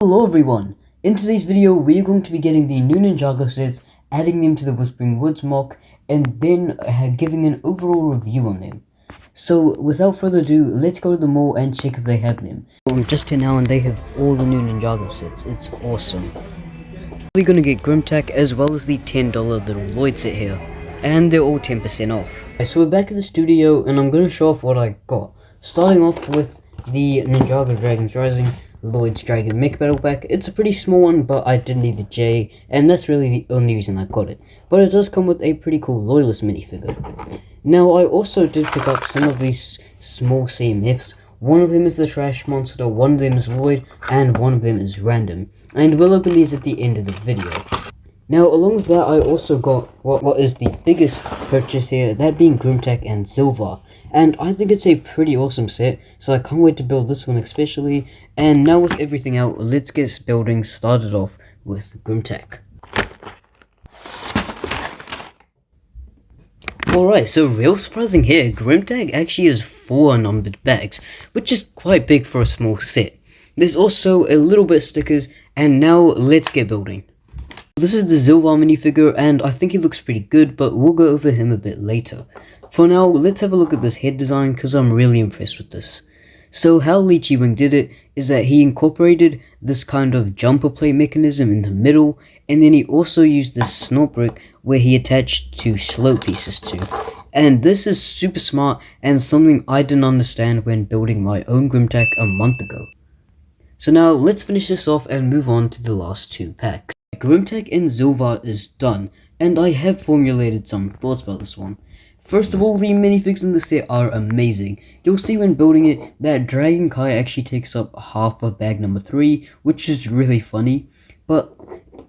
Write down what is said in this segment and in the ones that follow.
Hello everyone, in today's video we are going to be getting the new Ninjago sets, adding them to the Whispering Woods mock, and then giving an overall review on them. So without further ado, let's go to the mall and check if they have them. I'm just here now and they have all the new Ninjago sets, it's awesome. We're gonna get Grimtack as well as the $10 little Lloyd set here, and they're all 10% off. Okay, so we're back at the studio and I'm gonna show off what I got. Starting off with the Ninjago Dragons Rising Lloyd's Dragon Mech Battle Pack. It's a pretty small one, but I did need the J, and that's really the only reason I got it. But it does come with a pretty cool Loyalist minifigure. Now, I also did pick up some of these small CMFs. One of them is the Trash Monster, one of them is Lloyd, and one of them is Random. And we'll open these at the end of the video. Now, along with that, I also got what is the biggest purchase here, that being Grimtack and Silver. And I think it's a pretty awesome set, so I can't wait to build this one especially. And now with everything out, let's get building started off with Grimtack. Alright, so real surprising here, Grimtack actually has 4 numbered bags, which is quite big for a small set. There's also a little bit of stickers, and now let's get building. This is the Zilvar minifigure, and I think he looks pretty good, but we'll go over him a bit later. For now, let's have a look at this head design, because I'm really impressed with this. So how Lychee Wing did it is that he incorporated this kind of jumper plate mechanism in the middle, and then he also used this snort brick where he attached 2 slope pieces to. And this is super smart and something I didn't understand when building my own Grimtack a month ago. So now let's finish this off and move on to the last 2 packs. Grimtack and Zilvar is done, and I have formulated some thoughts about this one. First of all, the minifigs in the set are amazing. You'll see when building it that Dragon Kai actually takes up half of bag number 3, which is really funny. But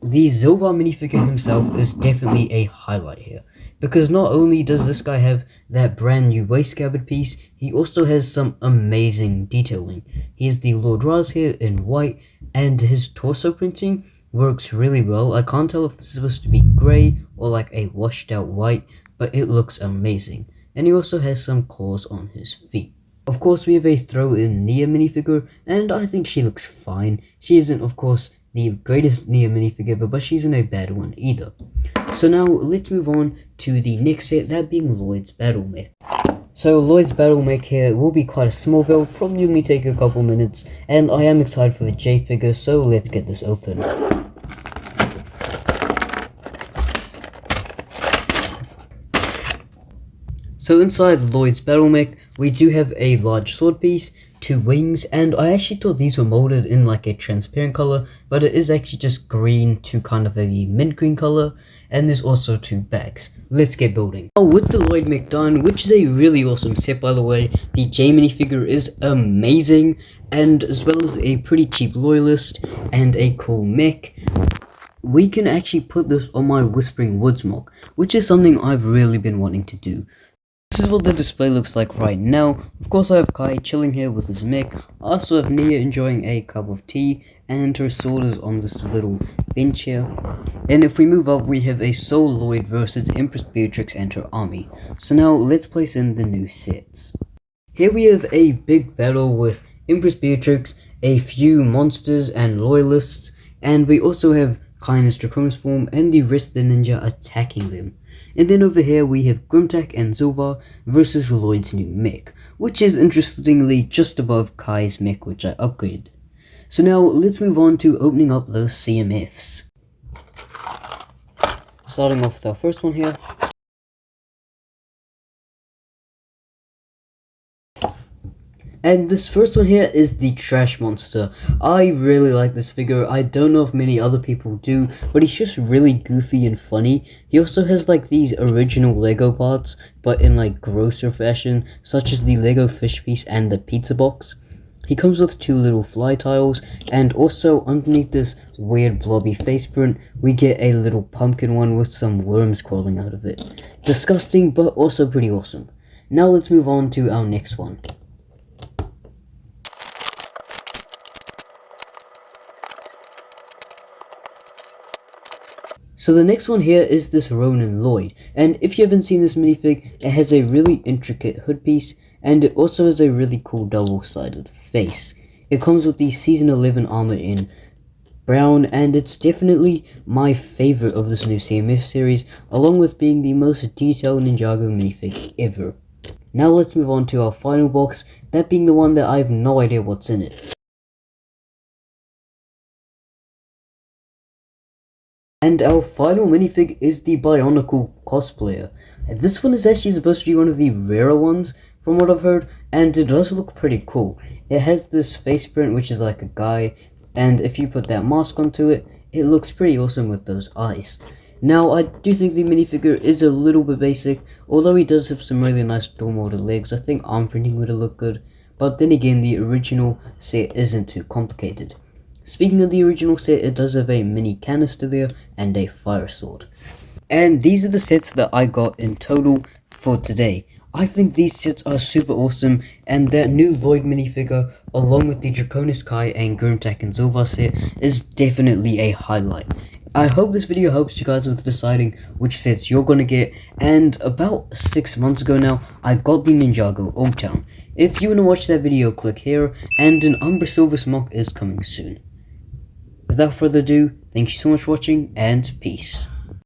the Zilvar minifigure himself is definitely a highlight here, because not only does this guy have that brand new waist scabbard piece, he also has some amazing detailing. He has the Lord Raz here in white, and his torso printing works really well. I can't tell if this is supposed to be grey or like a washed out white, but it looks amazing. And he also has some claws on his feet. Of course, we have a throw-in Nia minifigure, and I think she looks fine. She isn't, of course, the greatest Nia minifigure ever, but she isn't a bad one either. So now, let's move on to the next set, that being Lloyd's Battle Mech. So Lloyd's Battle Mech here will be quite a small build, probably only take a couple minutes, and I am excited for the J figure, so let's get this open. So inside Lloyd's Battle Mech, we do have a large sword piece, 2 wings, and I actually thought these were molded in like a transparent color, but it is actually just green to kind of a mint green color, and there's also 2 bags. Let's get building. Now with the Lloyd Mech done, which is a really awesome set by the way, the J minifigure is amazing, and as well as a pretty cheap Loyalist and a cool mech, we can actually put this on my Whispering Woods mock, which is something I've really been wanting to do. This is what the display looks like right now. Of course, I have Kai chilling here with his mech. I also have Nia enjoying a cup of tea, and her sword is on this little bench here. And if we move up, we have a Soul Lloyd versus Empress Beatrix and her army. So now let's place in the new sets. Here we have a big battle with Empress Beatrix, a few monsters and loyalists, and we also have Kai in his Draconis form and the rest of the ninja attacking them. And then over here we have Grimtack and Zilvar versus Lloyd's new mech, which is interestingly just above Kai's mech, which I upgraded. So now let's move on to opening up those CMFs. Starting off with our first one here. And this first one here is the Trash Monster. I really like this figure. I don't know if many other people do, but he's just really goofy and funny. He also has like these original Lego parts, but in like grosser fashion, such as the Lego fish piece and the pizza box. He comes with 2 little fly tiles, and also underneath this weird blobby face print, we get a little pumpkin one with some worms crawling out of it. Disgusting, but also pretty awesome. Now let's move on to our next one. So the next one here is this Ronin Lloyd, and if you haven't seen this minifig, it has a really intricate hood piece, and it also has a really cool double-sided face. It comes with the Season 11 armor in brown, and it's definitely my favorite of this new CMF series, along with being the most detailed Ninjago minifig ever. Now let's move on to our final box, that being the one that I have no idea what's in it. And our final minifig is the Bionicle cosplayer. And this one is actually supposed to be one of the rarer ones, from what I've heard, and it does look pretty cool. It has this face print, which is like a guy, and if you put that mask onto it, it looks pretty awesome with those eyes. Now, I do think the minifigure is a little bit basic, although he does have some really nice door molded legs. I think arm printing would have looked good, but then again, the original set isn't too complicated. Speaking of the original set, it does have a mini canister there and a fire sword. And these are the sets that I got in total for today. I think these sets are super awesome, and that new Lloyd minifigure, along with the Draconis Kai and Grimtack and Zilvar set, is definitely a highlight. I hope this video helps you guys with deciding which sets you're gonna get, and about 6 months ago now, I got the Ninjago Old Town. If you wanna watch that video, click here, and an Umbra Silver Smock is coming soon. Without further ado, thank you so much for watching, and peace.